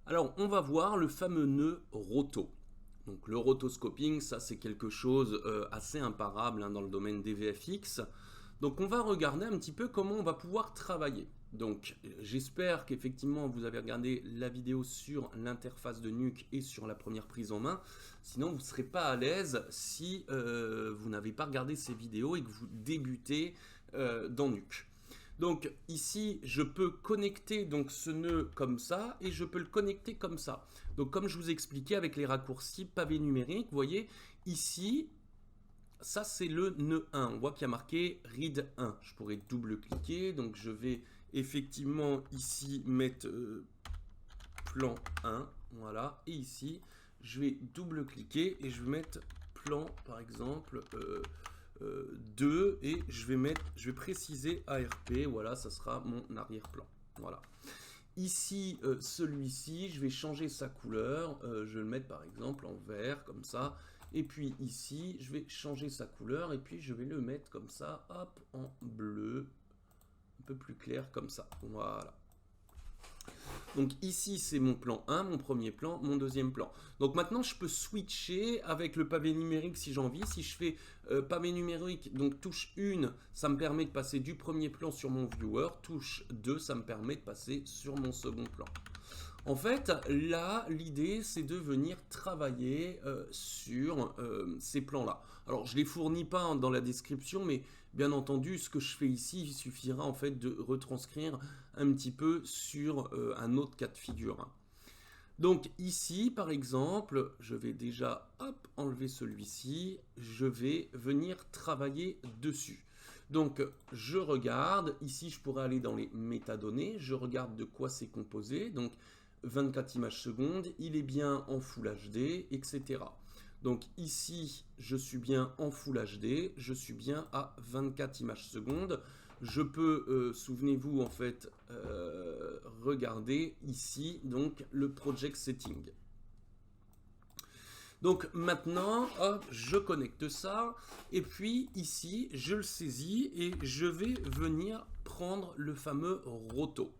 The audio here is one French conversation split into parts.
Alors, on va voir le fameux nœud roto. Donc, le rotoscoping, ça c'est quelque chose assez imparable dans le domaine des VFX. Donc, on va regarder un petit peu comment on va pouvoir travailler. Donc, j'espère qu'effectivement vous avez regardé la vidéo sur l'interface de Nuke et sur la première prise en main. Sinon, vous ne serez pas à l'aise si vous n'avez pas regardé ces vidéos et que vous débutez dans Nuke. Donc ici, je peux connecter donc ce nœud comme ça et je peux le connecter comme ça. Donc comme je vous expliquais avec les raccourcis pavé numérique, vous voyez ici, ça c'est le nœud 1. On voit qu'il y a marqué read 1. Je pourrais double-cliquer, donc je vais effectivement ici mettre plan 1, voilà. Et ici, je vais double-cliquer et je vais mettre plan par exemple 2 et je vais préciser ARP, voilà, ça sera mon arrière-plan. Voilà. Ici, celui-ci, je vais changer sa couleur, je vais le mettre par exemple en vert, comme ça. Et puis ici, je vais changer sa couleur et puis je vais le mettre comme ça, hop, en bleu, un peu plus clair comme ça. Voilà. Donc ici, c'est mon plan 1, mon premier plan, mon deuxième plan. Donc maintenant, je peux switcher avec le pavé numérique si j'ai envie. Si je fais pavé numérique, donc touche 1, ça me permet de passer du premier plan sur mon viewer. Touche 2, ça me permet de passer sur mon second plan. En fait, là, l'idée, c'est de venir travailler sur ces plans-là. Alors, je ne les fournis pas dans la description, mais bien entendu, ce que je fais ici, il suffira en fait de retranscrire un petit peu sur un autre cas de figure. Donc ici, par exemple, je vais déjà enlever celui-ci, je vais venir travailler dessus. Donc je regarde, ici je pourrais aller dans les métadonnées, je regarde de quoi c'est composé, donc 24 images secondes, il est bien en Full HD, etc. Donc ici, je suis bien en Full HD, je suis bien à 24 images secondes. Je peux, souvenez-vous en fait, regarder ici donc le Project Setting. Donc maintenant, hop, je connecte ça et puis ici, je le saisis et je vais venir prendre le fameux roto.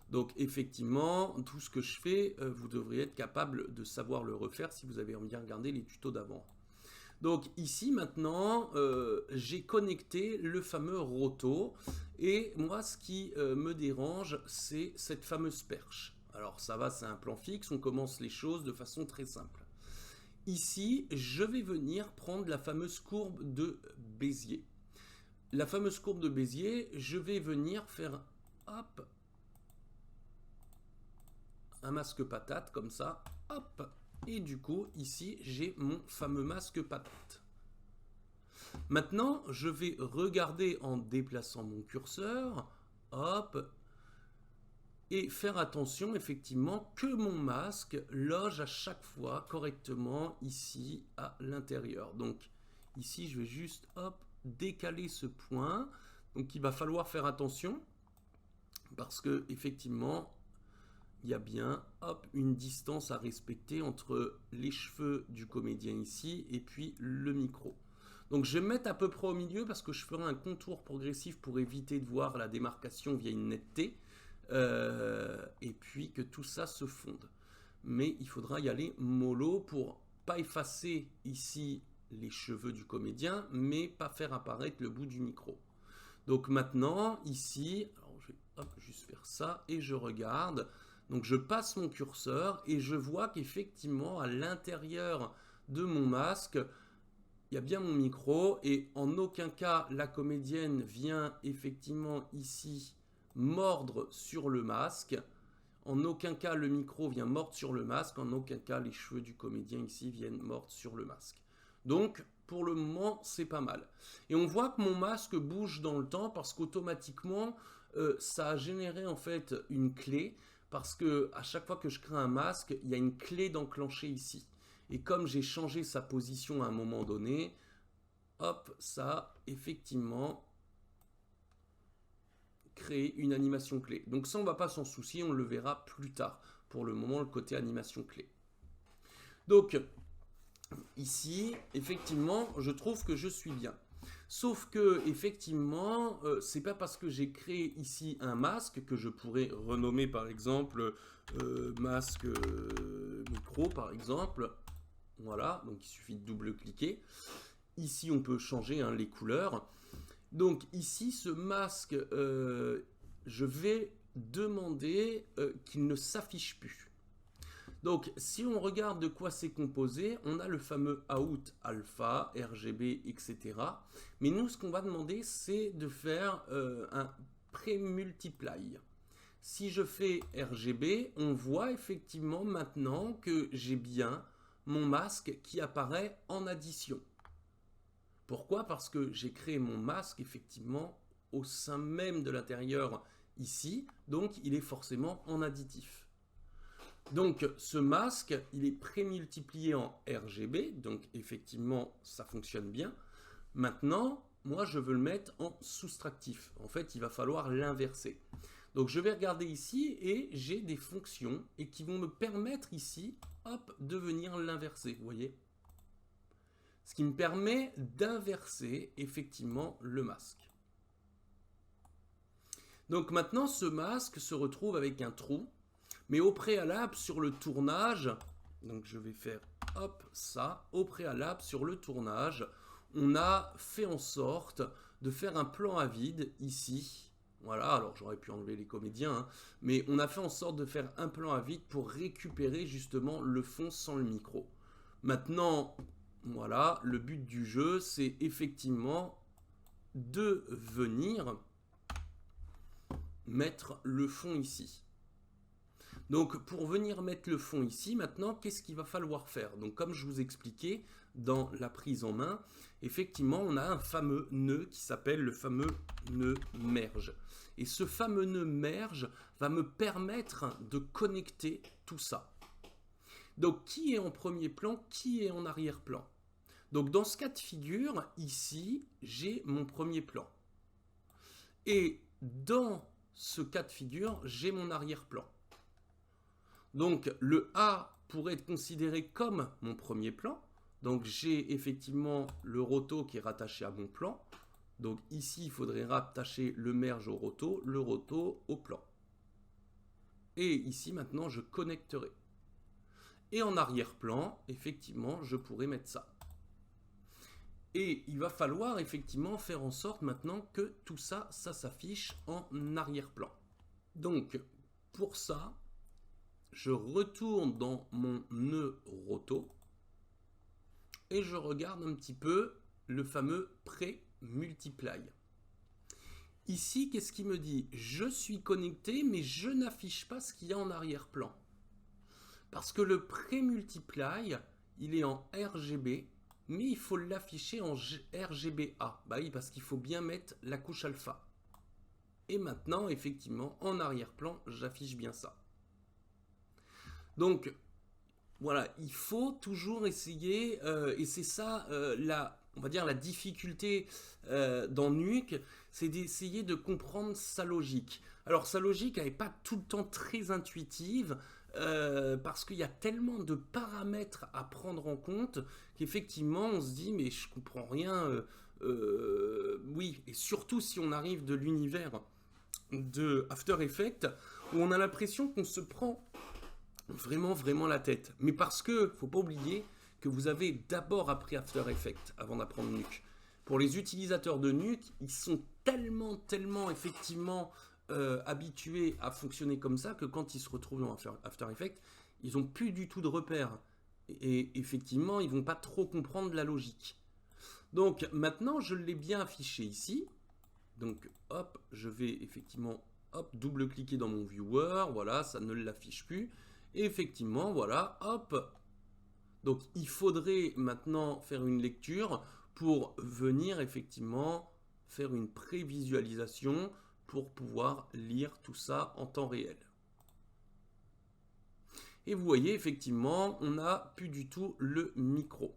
Donc effectivement, tout ce que je fais, vous devriez être capable de savoir le refaire si vous avez bien regardé les tutos d'avant. Donc ici maintenant, j'ai connecté le fameux roto et moi ce qui me dérange, c'est cette fameuse perche. Alors ça va, c'est un plan fixe, on commence les choses de façon très simple. Ici, je vais venir prendre la fameuse courbe de Bézier. La fameuse courbe de Bézier, je vais venir faire hop, un masque patate comme ça, hop, et du coup ici j'ai mon fameux masque patate. Maintenant je vais regarder en déplaçant mon curseur, hop, et faire attention effectivement que mon masque loge à chaque fois correctement ici à l'intérieur. Donc ici je vais juste hop décaler ce point, donc il va falloir faire attention parce que effectivement il y a bien hop, une distance à respecter entre les cheveux du comédien ici et puis le micro. Donc je vais me mettre à peu près au milieu parce que je ferai un contour progressif pour éviter de voir la démarcation via une netteté et puis que tout ça se fonde. Mais il faudra y aller mollo pour pas effacer ici les cheveux du comédien mais pas faire apparaître le bout du micro. Donc maintenant ici, alors je vais hop, juste faire ça et je regarde. Donc je passe mon curseur et je vois qu'effectivement à l'intérieur de mon masque, il y a bien mon micro et en aucun cas la comédienne vient effectivement ici mordre sur le masque. En aucun cas le micro vient mordre sur le masque. En aucun cas les cheveux du comédien ici viennent mordre sur le masque. Donc pour le moment c'est pas mal. Et on voit que mon masque bouge dans le temps parce qu'automatiquement ça a généré en fait une clé. Parce que à chaque fois que je crée un masque, il y a une clé d'enclencher ici. Et comme j'ai changé sa position à un moment donné, hop, ça a effectivement créé une animation clé. Donc ça, on ne va pas s'en soucier, on le verra plus tard. Pour le moment, le côté animation clé. Donc, ici, effectivement, je trouve que je suis bien. Sauf que effectivement, c'est pas parce que j'ai créé ici un masque que je pourrais renommer par exemple masque micro par exemple. Voilà, donc il suffit de double-cliquer. Ici, on peut changer hein, les couleurs. Donc ici, ce masque, je vais demander qu'il ne s'affiche plus. Donc, si on regarde de quoi c'est composé, on a le fameux out alpha, RGB, etc. Mais nous, ce qu'on va demander, c'est de faire un pré-multiply. Si je fais RGB, on voit effectivement maintenant que j'ai bien mon masque qui apparaît en addition. Pourquoi? Parce que j'ai créé mon masque effectivement au sein même de l'intérieur ici, donc il est forcément en additif. Donc ce masque, il est pré-multiplié en RGB, donc effectivement ça fonctionne bien. Maintenant, moi je veux le mettre en soustractif. En fait, il va falloir l'inverser. Donc je vais regarder ici et j'ai des fonctions et qui vont me permettre ici, hop, de venir l'inverser, vous voyez? Ce qui me permet d'inverser effectivement le masque. Donc maintenant, ce masque se retrouve avec un trou. Mais au préalable, sur le tournage, donc je vais faire hop ça, au préalable, sur le tournage, on a fait en sorte de faire un plan à vide ici. Voilà, alors j'aurais pu enlever les comédiens, hein, mais on a fait en sorte de faire un plan à vide pour récupérer justement le fond sans le micro. Maintenant, voilà, le but du jeu, c'est effectivement de venir mettre le fond ici. Donc pour venir mettre le fond ici, maintenant, qu'est-ce qu'il va falloir faire? Donc comme je vous expliquais dans la prise en main, effectivement, on a un fameux nœud qui s'appelle le fameux nœud merge. Et ce fameux nœud merge va me permettre de connecter tout ça. Donc qui est en premier plan, qui est en arrière-plan? Donc dans ce cas de figure, ici, j'ai mon premier plan. Et dans ce cas de figure, j'ai mon arrière-plan. Donc le A pourrait être considéré comme mon premier plan. Donc j'ai effectivement le roto qui est rattaché à mon plan. Donc ici, il faudrait rattacher le merge au roto au plan. Et ici, maintenant, je connecterai. Et en arrière-plan, effectivement, je pourrais mettre ça. Et il va falloir effectivement faire en sorte maintenant que tout ça, ça s'affiche en arrière-plan. Donc pour ça, je retourne dans mon nœud roto et je regarde un petit peu le fameux pré-multiply. Ici, qu'est-ce qu'il me dit? Je suis connecté, mais je n'affiche pas ce qu'il y a en arrière-plan. Parce que le pré-multiply, il est en RGB, mais il faut l'afficher en RGBA. Bah oui, parce qu'il faut bien mettre la couche alpha. Et maintenant, effectivement, en arrière-plan, j'affiche bien ça. Donc, voilà, il faut toujours essayer, et c'est ça, on va dire la difficulté dans Nuke, c'est d'essayer de comprendre sa logique. Alors, sa logique, elle n'est pas tout le temps très intuitive, parce qu'il y a tellement de paramètres à prendre en compte qu'effectivement, on se dit, mais je comprends rien. Oui, et surtout si on arrive de l'univers de After Effects, où on a l'impression qu'on se prend vraiment la tête. Mais parce que, faut pas oublier que vous avez d'abord appris After Effects avant d'apprendre Nuke. Pour les utilisateurs de Nuke, ils sont tellement effectivement habitués à fonctionner comme ça que quand ils se retrouvent dans After Effects, ils n'ont plus du tout de repères. Et effectivement, ils vont pas trop comprendre la logique. Donc maintenant, je l'ai bien affiché ici. Donc hop, je vais effectivement double-cliquer dans mon viewer. Voilà, ça ne l'affiche plus. Et effectivement, voilà, hop. Donc, il faudrait maintenant faire une lecture pour venir effectivement faire une prévisualisation pour pouvoir lire tout ça en temps réel. Et vous voyez, effectivement, on n'a plus du tout le micro.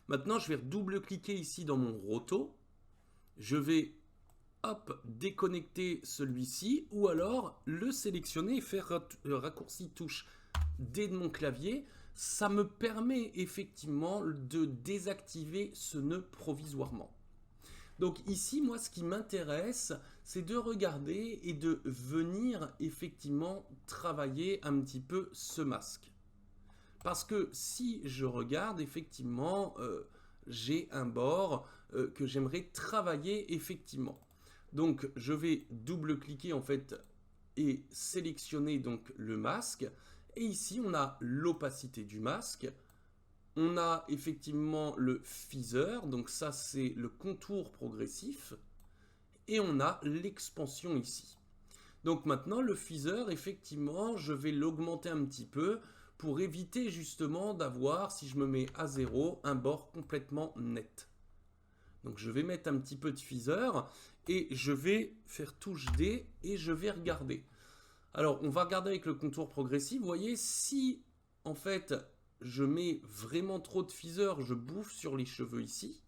Maintenant, je vais double-cliquer ici dans mon roto. Je vais déconnecter celui-ci ou alors le sélectionner et faire raccourci touche D de mon clavier. Ça me permet effectivement de désactiver ce nœud provisoirement. Donc ici, moi, ce qui m'intéresse, c'est de regarder et de venir effectivement travailler un petit peu ce masque. Parce que si je regarde, effectivement, j'ai un bord que j'aimerais travailler effectivement. Donc je vais double-cliquer en fait et sélectionner donc le masque. Et ici, on a l'opacité du masque. On a effectivement le feather, donc ça c'est le contour progressif. Et on a l'expansion ici. Donc maintenant, le feather, effectivement, je vais l'augmenter un petit peu pour éviter justement d'avoir, si je me mets à 0, un bord complètement net. Donc je vais mettre un petit peu de feather et je vais faire touche D et je vais regarder. Alors on va regarder avec le contour progressif. Vous voyez, si en fait je mets vraiment trop de feather, je bouffe sur les cheveux ici.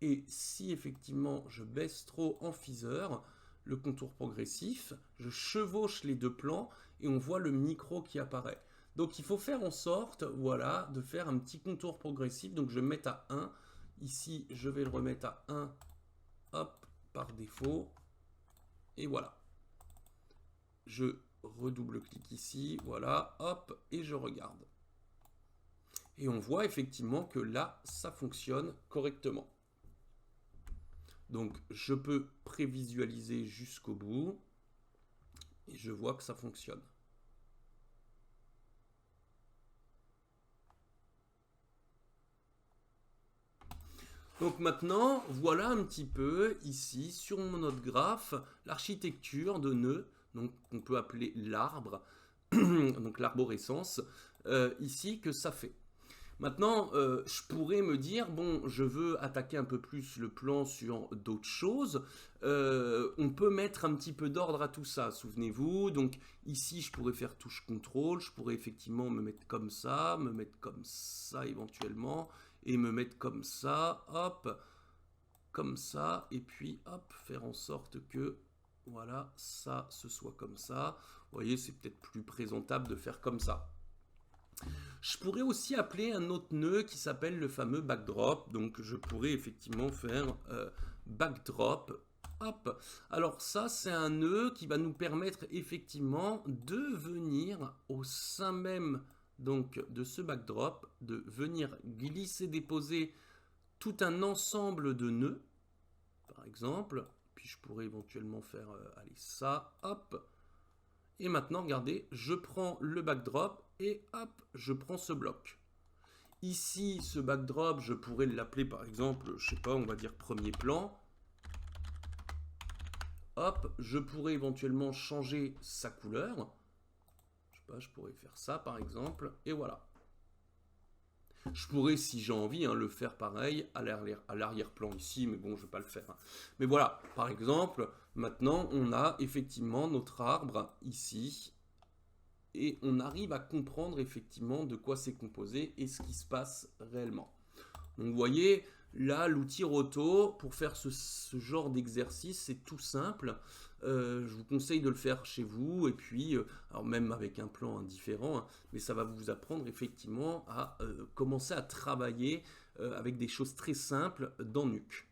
Et si effectivement je baisse trop en feather, le contour progressif, je chevauche les deux plans et on voit le micro qui apparaît. Donc il faut faire en sorte, voilà, de faire un petit contour progressif. Donc je vais mettre à 1. Ici, je vais le remettre à 1, hop, par défaut. Et voilà. Je redouble-clique ici, voilà, hop, et je regarde. Et on voit effectivement que là, ça fonctionne correctement. Donc, je peux prévisualiser jusqu'au bout. Et je vois que ça fonctionne. Donc maintenant, voilà un petit peu ici sur mon autre graphe l'architecture de nœuds, donc qu'on peut appeler l'arbre, donc l'arborescence, ici que ça fait. Maintenant, je pourrais me dire, bon, je veux attaquer un peu plus le plan sur d'autres choses. On peut mettre un petit peu d'ordre à tout ça, souvenez-vous. Donc ici, je pourrais faire touche contrôle, je pourrais effectivement me mettre comme ça éventuellement, et me mettre comme ça, hop, comme ça, et puis hop, faire en sorte que, voilà, ça, ce soit comme ça. Vous voyez, c'est peut-être plus présentable de faire comme ça. Je pourrais aussi appeler un autre nœud qui s'appelle le fameux backdrop. Donc je pourrais effectivement faire backdrop. Hop. Alors ça, c'est un nœud qui va nous permettre effectivement de venir au sein même donc, de ce backdrop, de venir glisser, déposer tout un ensemble de nœuds, par exemple. Puis je pourrais éventuellement faire, allez, ça, hop. Et maintenant, regardez, je prends le backdrop et hop, je prends ce bloc. Ici, ce backdrop, je pourrais l'appeler par exemple, je sais pas, on va dire premier plan. Hop, je pourrais éventuellement changer sa couleur. Je sais pas, je pourrais faire ça par exemple, et voilà. Je pourrais, si j'ai envie, le faire pareil à l'arrière-plan ici, mais bon, je ne vais pas le faire. Mais voilà, par exemple, maintenant, on a effectivement notre arbre ici, et on arrive à comprendre effectivement de quoi c'est composé et ce qui se passe réellement. Donc vous voyez, là, l'outil Roto, pour faire ce genre d'exercice, c'est tout simple. Je vous conseille de le faire chez vous, et puis, alors même avec un plan indifférent, mais ça va vous apprendre effectivement à commencer à travailler avec des choses très simples dans Nuke.